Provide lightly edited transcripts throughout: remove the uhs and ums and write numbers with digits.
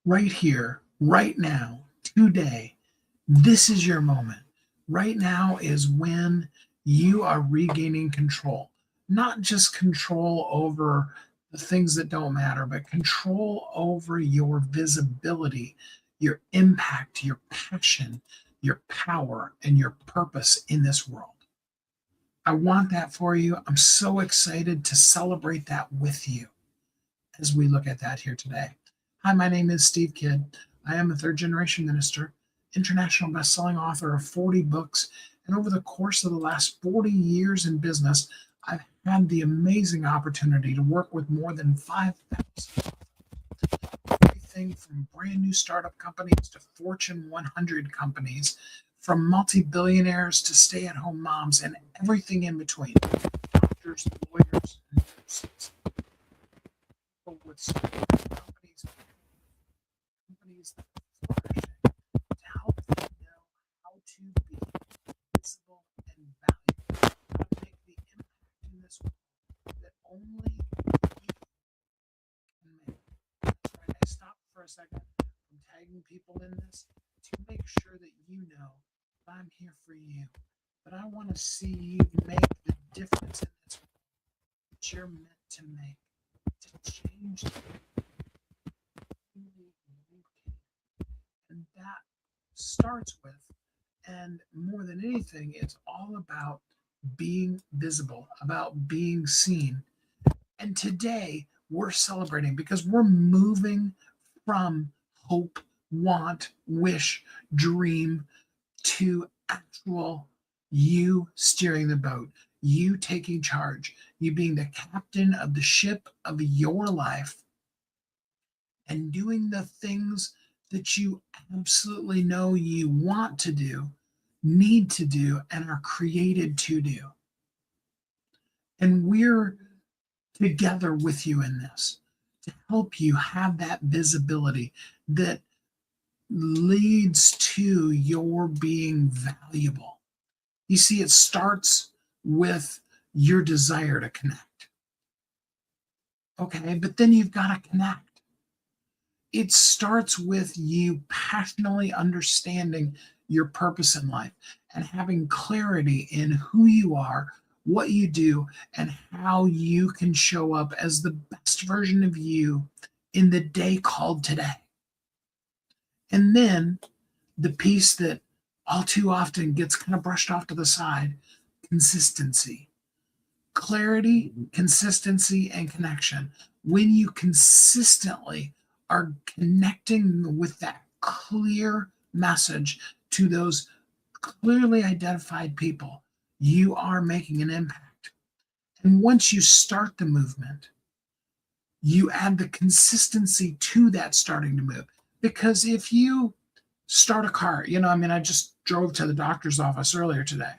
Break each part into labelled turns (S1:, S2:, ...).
S1: right here, right now, today. This is your moment. Right now is when you are regaining control, not just control over the things that don't matter, but control over your visibility, your impact, your passion, your power, and your purpose in this world. I want that for you. I'm so excited to celebrate that with you as we look at that here today. Hi, my name is Steve Kidd. I am a third generation minister, international best-selling author of 40 books, and over the course of the last 40 years in business, I've had the amazing opportunity to work with more than 5,000, everything from brand new startup companies to Fortune 100 companies, from multi-billionaires to stay-at-home moms, and everything in between. Doctors, lawyers, and nurses. People with companies that are flourishing, to help them know how to be visible and valuable, how to make the impact in this world that only you can make. That's right. I stopped for a second from tagging people in this to make sure that you know that I'm here for you. But I want to see you make the difference in this world that you're meant to make, to change the world. And that starts with, and more than anything, it's all about being visible, about being seen. And today we're celebrating because we're moving from hope, want, wish, dream to actual you steering the boat, you taking charge, you being the captain of the ship of your life and doing the things that you absolutely know you want to do, need to do, and are created to do. And we're together with you in this to help you have that visibility that leads to your being valuable. You see, it starts with your desire to connect. Okay, but then you've got to connect. It starts with you passionately understanding your purpose in life and having clarity in who you are, what you do, and how you can show up as the best version of you in the day called today. And then the piece that all too often gets kind of brushed off to the side, consistency. Clarity, consistency, and connection. When you consistently are connecting with that clear message to those clearly identified people, you are making an impact. And once you start the movement, you add the consistency to that starting to move. Because if you start a car, I just drove to the doctor's office earlier today.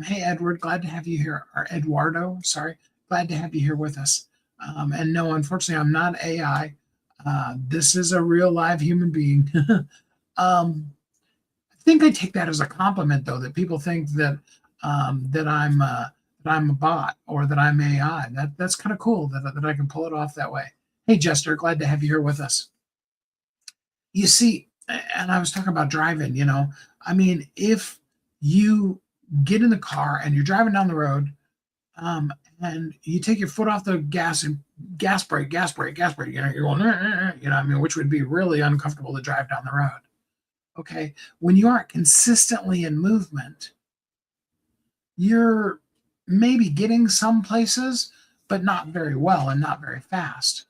S1: Hey, Edward, glad to have you here. Or Eduardo, sorry, glad to have you here with us. And no, unfortunately, I'm not AI. This is a real live human being. I think I take that as a compliment, though, that people think that I'm a bot or that I'm AI. That's kind of cool that I can pull it off that way. Hey, Jester, glad to have you here with us. You see, and I was talking about driving. If you get in the car and you're driving down the road, and you take your foot off the gas and gas brake, you're going, which would be really uncomfortable to drive down the road. Okay. When you aren't consistently in movement, you're maybe getting some places, but not very well and not very fast.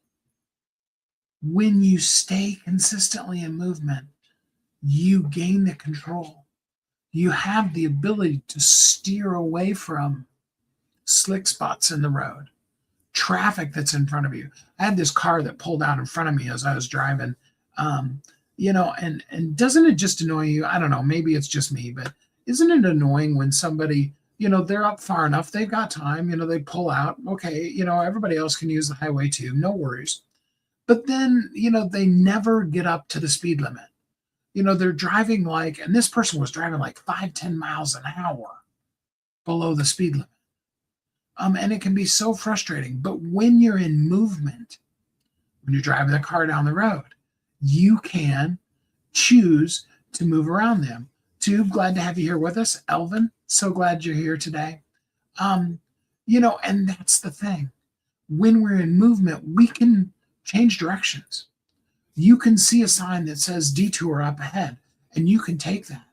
S1: When you stay consistently in movement, you gain the control. You have the ability to steer away from slick spots in the road, traffic that's in front of you. I had this car that pulled out in front of me as I was driving. And doesn't it just annoy you? I don't know, maybe it's just me, but isn't it annoying when somebody, they're up far enough, they've got time, they pull out, okay, everybody else can use the highway too, no worries. But then, they never get up to the speed limit. They're driving and this person was driving 5-10 miles an hour below the speed limit. And it can be so frustrating. But when you're in movement, when you're driving the car down the road, you can choose to move around them. Tube, glad to have you here with us. Elvin, so glad you're here today. Um, and that's the thing. When we're in movement, we can change directions. You can see a sign that says detour up ahead, and you can take that.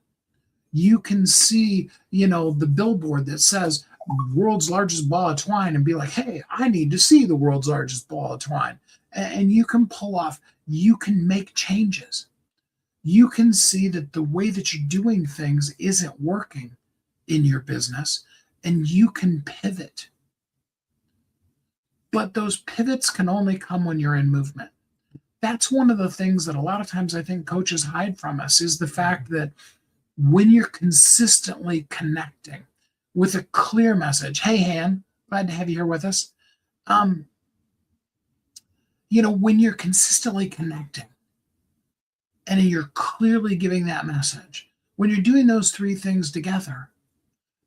S1: You can see, the billboard that says world's largest ball of twine and be like, hey, I need to see the world's largest ball of twine. And you can pull off, you can make changes. You can see that the way that you're doing things isn't working in your business, and you can pivot. But those pivots can only come when you're in movement. That's one of the things that a lot of times I think coaches hide from us, is the fact that when you're consistently connecting with a clear message, hey, Han, glad to have you here with us. When you're consistently connecting and you're clearly giving that message, when you're doing those three things together,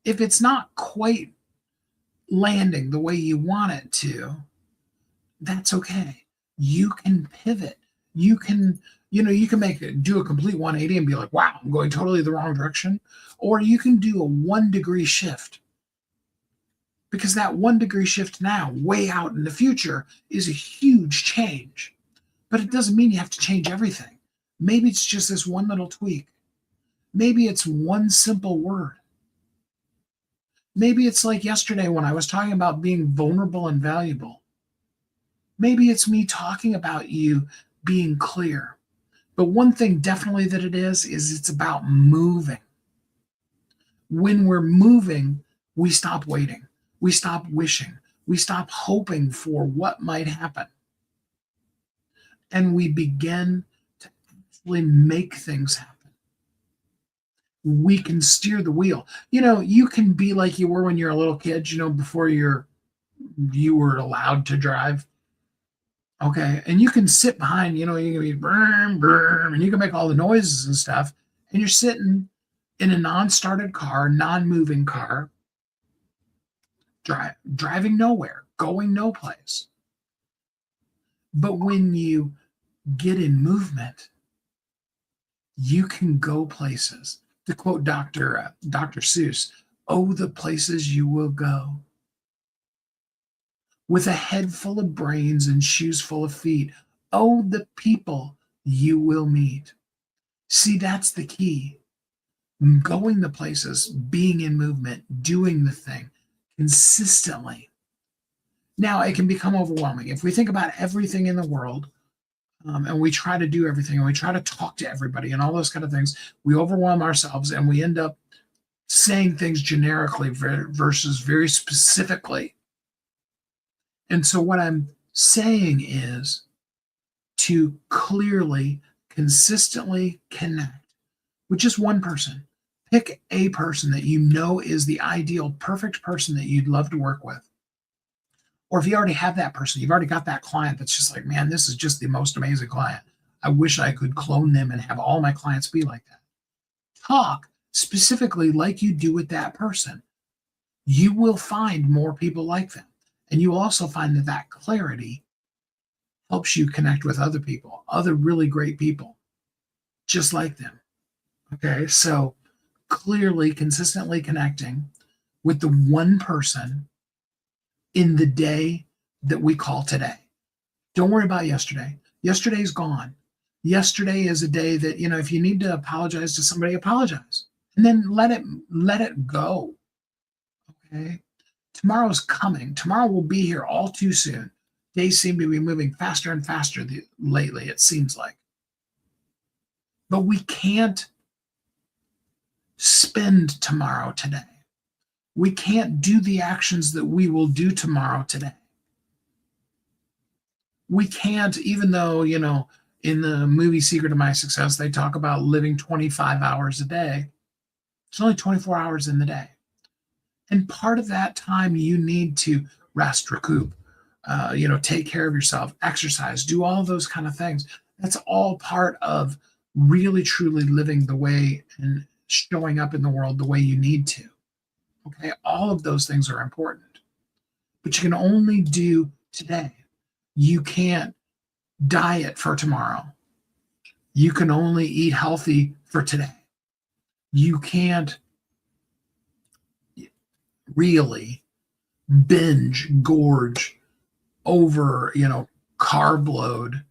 S1: if it's not quite landing the way you want it to, that's okay. You can pivot. You can do a complete 180 and be like, wow, I'm going totally the wrong direction. Or you can do a 1 degree shift. Because that 1 degree shift now, way out in the future, is a huge change. But it doesn't mean you have to change everything. Maybe it's just this one little tweak. Maybe it's one simple word. Maybe it's like yesterday when I was talking about being vulnerable and valuable. Maybe it's me talking about you being clear. But one thing definitely that it is it's about moving. When we're moving, we stop waiting. We stop wishing. We stop hoping for what might happen. And we begin to actually make things happen. We can steer the wheel. You can be like you were when you're a little kid, before you were allowed to drive. Okay. And you can sit behind, you can be brum, brum, and you can make all the noises and stuff. And you're sitting in a non-started car, non-moving car, driving nowhere, going no place. But when you get in movement, you can go places. To quote Dr. Seuss, oh, the places you will go. With a head full of brains and shoes full of feet, oh, the people you will meet. See, that's the key. Going the places, being in movement, doing the thing consistently. Now, it can become overwhelming. If we think about everything in the world, and we try to do everything, and we try to talk to everybody and all those kind of things, we overwhelm ourselves, and we end up saying things generically versus very specifically. And so what I'm saying is to clearly, consistently connect with just one person. Pick a person that you know is the ideal, perfect person that you'd love to work with. Or if you already have that person, you've already got that client that's just like, man, this is just the most amazing client. I wish I could clone them and have all my clients be like that. Talk specifically like you do with that person. You will find more people like them. And you will also find that clarity helps you connect with other people, other really great people, just like them. Okay, so clearly, consistently connecting with the one person in the day that we call today. Don't worry about yesterday. Yesterday's gone. Yesterday is a day that, if you need to apologize to somebody, apologize. And then let it go. Okay? Tomorrow's coming. Tomorrow will be here all too soon. Days seem to be moving faster and faster lately, it seems like. But we can't spend tomorrow today. We can't do the actions that we will do tomorrow today. We can't, even though, in the movie Secret of My Success, they talk about living 25 hours a day. There's only 24 hours in the day. And part of that time you need to rest, recoup, take care of yourself, exercise, do all those kind of things. That's all part of really, truly living the way and showing up in the world the way you need to. Okay, all of those things are important, but you can only do today. You can't diet for tomorrow. You can only eat healthy for today. You can't really binge, gorge over, carb load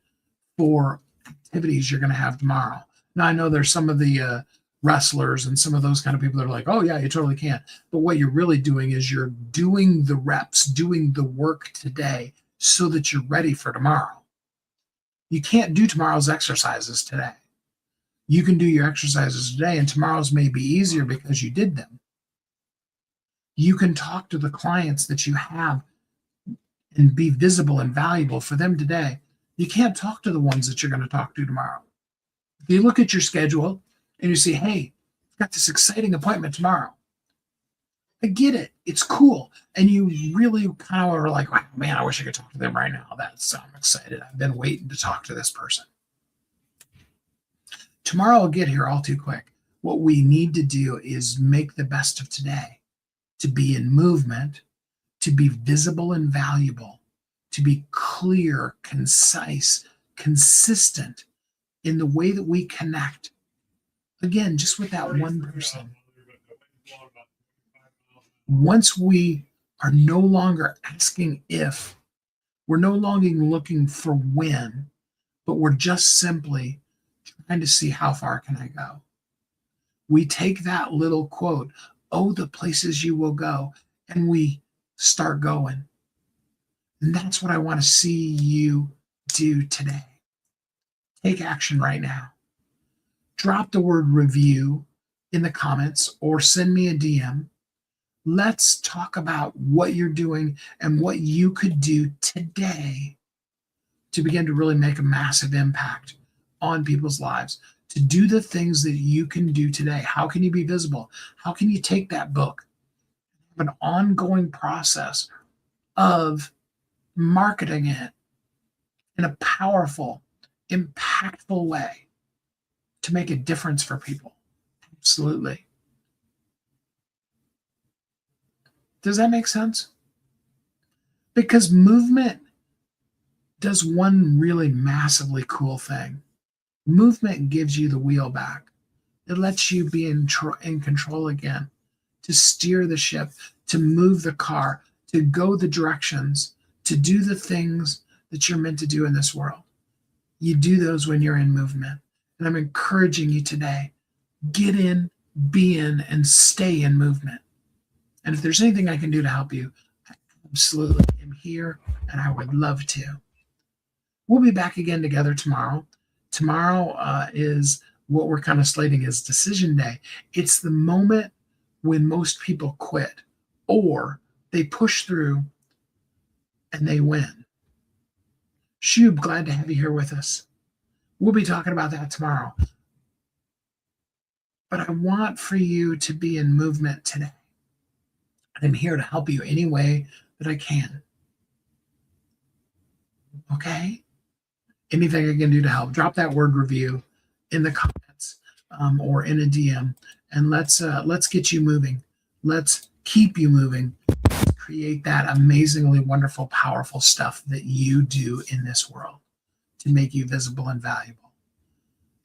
S1: for activities you're going to have tomorrow. Now, I know there's some of the wrestlers and some of those kind of people that are like, oh, yeah, you totally can. But what you're really doing is you're doing the reps, doing the work today so that you're ready for tomorrow. You can't do tomorrow's exercises today. You can do your exercises today, and tomorrow's may be easier because you did them. You can talk to the clients that you have and be visible and valuable for them today. You can't talk to the ones that you're going to talk to tomorrow. If you look at your schedule and you say, hey, I've got this exciting appointment tomorrow. I get it. It's cool. And you really kind of are like, oh, man, I wish I could talk to them right now. I'm excited. I've been waiting to talk to this person. Tomorrow will get here all too quick. What we need to do is make the best of today, to be in movement, to be visible and valuable, to be clear, concise, consistent in the way that we connect. Again, just with that one person. Once we are no longer asking if, we're no longer looking for when, but we're just simply trying to see how far can I go. We take that little quote, oh, the places you will go, and we start going. And that's what I want to see you do today. Take action right now. Drop the word review in the comments or send me a DM. Let's talk about what you're doing and what you could do today to begin to really make a massive impact on people's lives, to do the things that you can do today. How can you be visible? How can you take that book, have an ongoing process of marketing it in a powerful, impactful way to make a difference for people? Absolutely. Does that make sense? Because movement does one really massively cool thing. Movement gives you the wheel back. It lets you be in control again, to steer the ship, to move the car, to go the directions, to do the things that you're meant to do in this world. You do those when you're in movement. And I'm encouraging you today, get in, be in, and stay in movement. And if there's anything I can do to help you, I absolutely am here, and I would love to. We'll be back again together tomorrow. Tomorrow is what we're kind of slating as decision day. It's the moment when most people quit or they push through and they win. Shub, glad to have you here with us. We'll be talking about that tomorrow. But I want for you to be in movement today. I'm here to help you any way that I can. Okay? Anything I can do to help, drop that word review in the comments or in a DM, and let's get you moving. Let's keep you moving. Let's create that amazingly wonderful, powerful stuff that you do in this world to make you visible and valuable.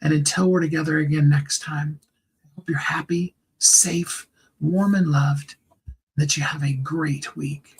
S1: And until we're together again next time, I hope you're happy, safe, warm, and loved, that you have a great week.